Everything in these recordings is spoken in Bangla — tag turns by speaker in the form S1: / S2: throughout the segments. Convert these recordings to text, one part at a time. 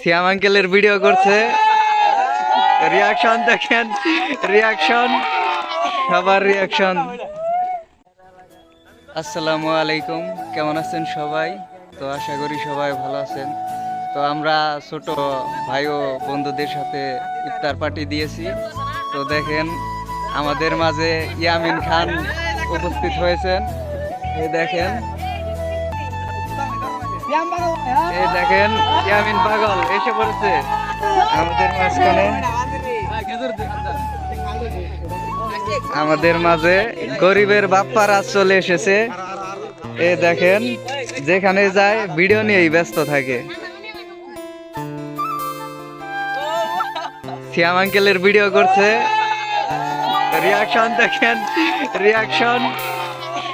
S1: সিয়াম আঙ্কেলের ভিডিও করছে, রিয়াকশন দেখেন, রিয়াকশন, সবার রিয়াকশন। আসসালামু আলাইকুম, কেমন আছেন সবাই? তো আশা করি সবাই ভালো আছেন। তো আমরা ছোট ভাই ও বন্ধুদের সাথে ইফতার পার্টি দিয়েছি। তো দেখেন আমাদের মাঝে ইয়ামিন খান উপস্থিত হয়েছেন। এই দেখেন, এই দেখেন ইয়ামিন পাগল এসে পড়েছে আমাদের মাঝখানে। আমাদের মাঝে গরিবের বাপ্পারা চলে এসেছে। এই দেখেন, যেখানে যায় ভিডিও নিয়েই ব্যস্ত থাকে। সিয়াম আঙ্কেলের ভিডিও করছে, রিয়াকশন দেখেন, রিয়াকশন,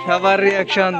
S1: সবার রিয়াকশন।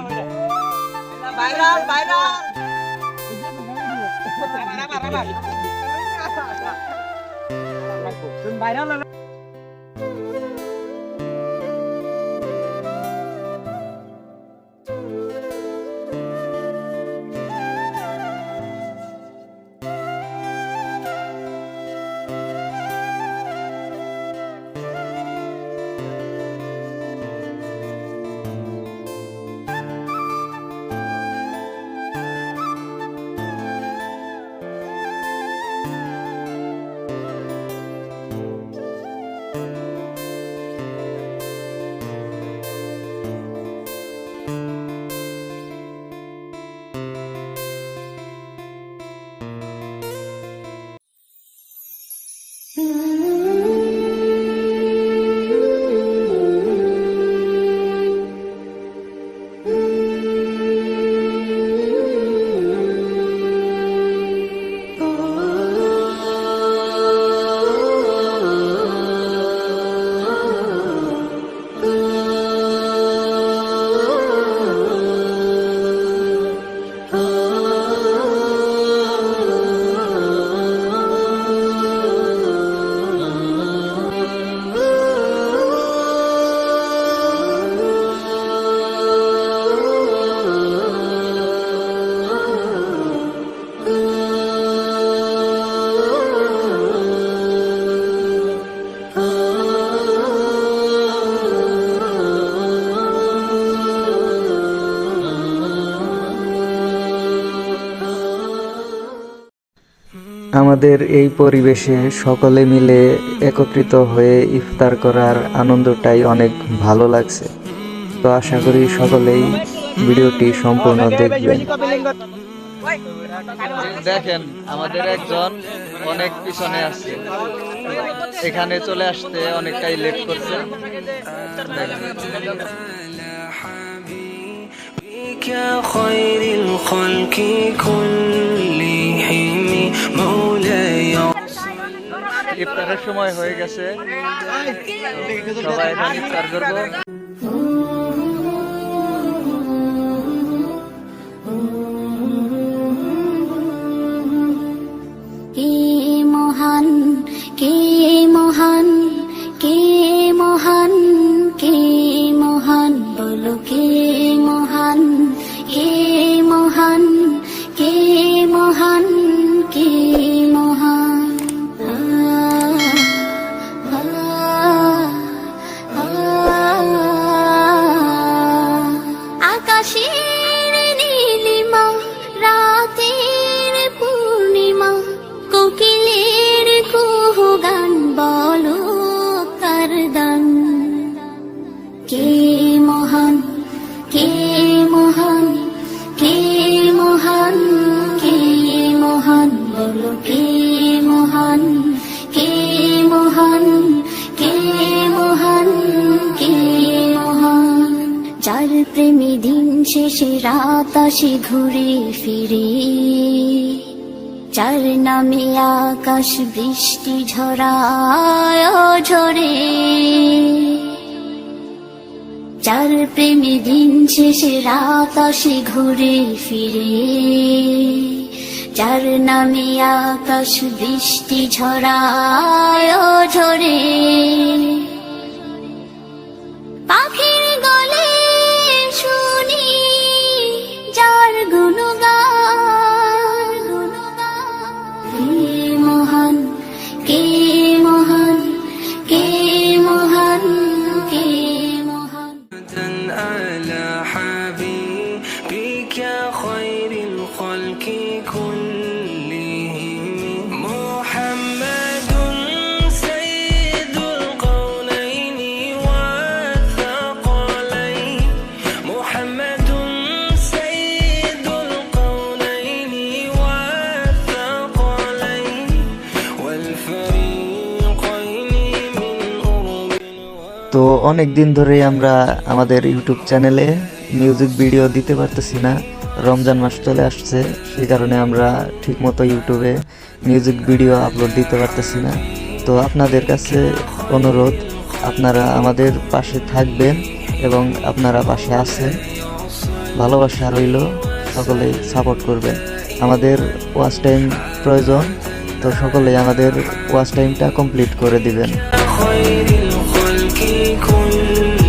S1: আমাদের এই পরিবেশে সকলে মিলে একত্রিত হয়ে ইফতার করার আনন্দটাই অনেক ভালো লাগছে। তো আশা করি সকলেই ভিডিওটি সম্পূর্ণ দেখবেন। দেখেন আমাদের একজন অনেক পিছনে আছে, এখানে চলে আসতে অনেকটাই লেট করছে। خير الخلق كلهم مولاي ইফতারের সময় হয়ে গেছে, সবাই এখন ইফতার করব।
S2: কে মহান, কে মহান, কে মহান, কে মহান, বলো কে মহান, কে মহান, কে মহান, কে মহান। আকাশের নীলিমা, রাতের পূর্ণিমা, কোকিলের কুহু গান, বলো কার দান। কে মহান, কে মহান, কে মহান, কে মহান, বলো কে মহান, কে মহান, কে মহান, কে মহান। যার প্রেমে দিন শেষে রাত আসে ঘুরে ফিরে, যার নামে আকাশ বৃষ্টি ঝরায় ঝরে, যার প্রেমে দিন শেষে রাত আসে ঘুরে ফিরে, যার নামে আকাশ বৃষ্টি ঝরায় ঝরে। পাখির গলে শুনি যার গুণগান, কে মহান, কে মহান, কে মহান।
S3: على حبيبك خير الخلق كلهم محمد سيد القولين والثقلين محمد سيد القولين والثقلين والفريقين من أرب
S4: তো অনেক দিন ধরে আমরা আমাদের ইউটিউব চ্যানেলে মিউজিক ভিডিও দিতে পারতেছি না। রমজান মাস চলে আসছে, সেই কারণে আমরা ঠিকমতো ইউটিউবে মিউজিক ভিডিও আপলোড দিতে পারতেছি না। তো আপনাদের কাছে অনুরোধ, আপনারা আমাদের পাশে থাকবেন এবং আপনারা পাশে আছেন, ভালোবাসা রইল, সকলেই সাপোর্ট করবেন। আমাদের ওয়াচ টাইম প্রয়োজন, তো সকলেই আমাদের ওয়াচ টাইমটা কমপ্লিট করে দিবেন।
S3: خير الخلق كلهم